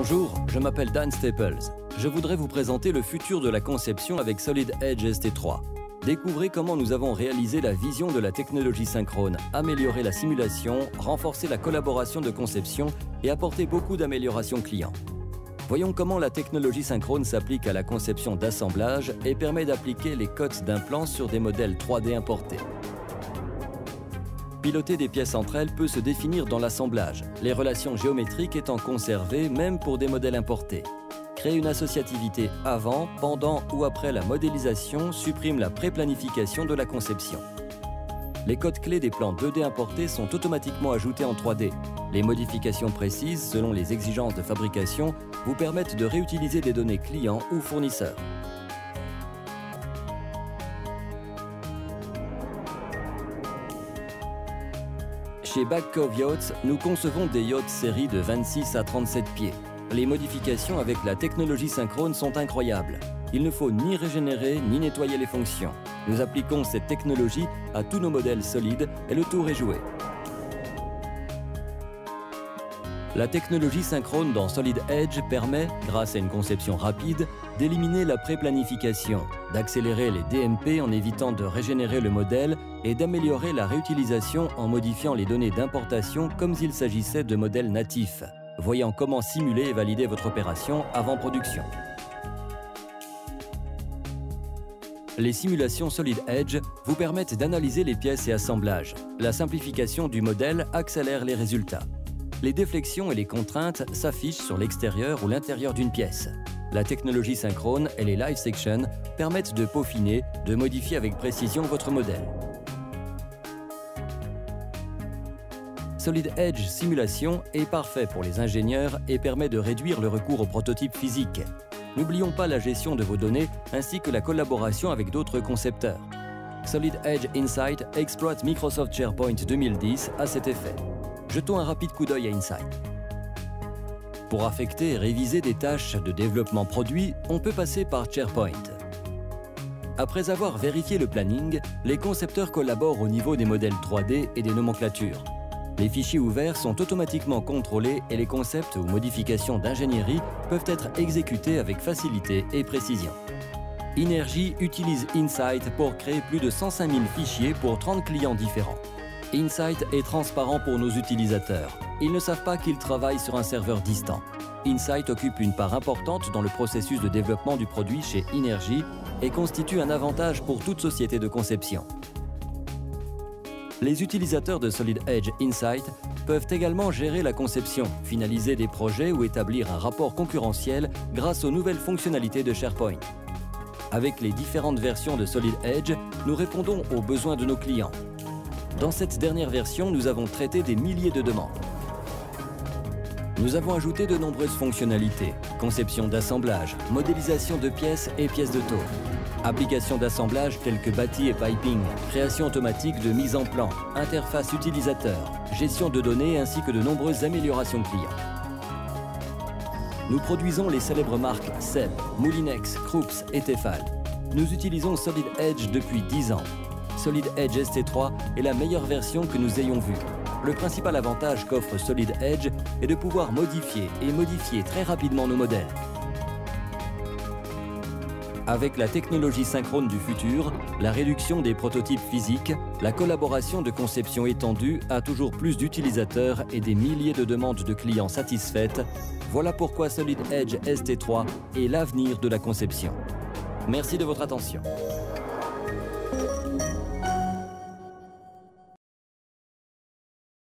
Bonjour, je m'appelle Dan Staples. Je voudrais vous présenter le futur de la conception avec Solid Edge ST3. Découvrez comment nous avons réalisé la vision de la technologie synchrone, amélioré la simulation, renforcé la collaboration de conception et apporté beaucoup d'améliorations clients. Voyons comment la technologie synchrone s'applique à la conception d'assemblage et permet d'appliquer les codes d'implants sur des modèles 3D importés. Piloter des pièces entre elles peut se définir dans l'assemblage, les relations géométriques étant conservées même pour des modèles importés. Créer une associativité avant, pendant ou après la modélisation supprime la pré-planification de la conception. Les codes clés des plans 2D importés sont automatiquement ajoutés en 3D. Les modifications précises, selon les exigences de fabrication, vous permettent de réutiliser des données clients ou fournisseurs. Chez Back Cove Yachts, nous concevons des yachts série de 26 à 37 pieds. Les modifications avec la technologie synchrone sont incroyables. Il ne faut ni régénérer ni nettoyer les fonctions. Nous appliquons cette technologie à tous nos modèles solides et le tour est joué. La technologie synchrone dans Solid Edge permet, grâce à une conception rapide, d'éliminer la pré-planification, d'accélérer les DMP en évitant de régénérer le modèle et d'améliorer la réutilisation en modifiant les données d'importation comme s'il s'agissait de modèles natifs, voyant comment simuler et valider votre opération avant production. Les simulations Solid Edge vous permettent d'analyser les pièces et assemblages. La simplification du modèle accélère les résultats. Les déflexions et les contraintes s'affichent sur l'extérieur ou l'intérieur d'une pièce. La technologie synchrone et les live sections permettent de peaufiner, de modifier avec précision votre modèle. Solid Edge Simulation est parfait pour les ingénieurs et permet de réduire le recours aux prototypes physiques. N'oublions pas la gestion de vos données ainsi que la collaboration avec d'autres concepteurs. Solid Edge Insight exploite Microsoft SharePoint 2010 à cet effet. Jetons un rapide coup d'œil à Insight. Pour affecter et réviser des tâches de développement produit, on peut passer par SharePoint. Après avoir vérifié le planning, les concepteurs collaborent au niveau des modèles 3D et des nomenclatures. Les fichiers ouverts sont automatiquement contrôlés et les concepts ou modifications d'ingénierie peuvent être exécutés avec facilité et précision. Inergy utilise Insight pour créer plus de 105 000 fichiers pour 30 clients différents. Insight est transparent pour nos utilisateurs. Ils ne savent pas qu'ils travaillent sur un serveur distant. Insight occupe une part importante dans le processus de développement du produit chez Inergy et constitue un avantage pour toute société de conception. Les utilisateurs de Solid Edge Insight peuvent également gérer la conception, finaliser des projets ou établir un rapport concurrentiel grâce aux nouvelles fonctionnalités de SharePoint. Avec les différentes versions de Solid Edge, nous répondons aux besoins de nos clients. Dans cette dernière version, nous avons traité des milliers de demandes. Nous avons ajouté de nombreuses fonctionnalités, conception d'assemblage, modélisation de pièces et pièces de tôle, applications d'assemblage telles que bâti et piping, création automatique de mise en plan, interface utilisateur, gestion de données ainsi que de nombreuses améliorations clients. Nous produisons les célèbres marques Seb, Moulinex, Krups et Tefal. Nous utilisons Solid Edge depuis 10 ans. Solid Edge ST3 est la meilleure version que nous ayons vue. Le principal avantage qu'offre Solid Edge est de pouvoir modifier très rapidement nos modèles. Avec la technologie synchrone du futur, la réduction des prototypes physiques, la collaboration de conception étendue a toujours plus d'utilisateurs et des milliers de demandes de clients satisfaites. Voilà pourquoi Solid Edge ST3 est l'avenir de la conception. Merci de votre attention.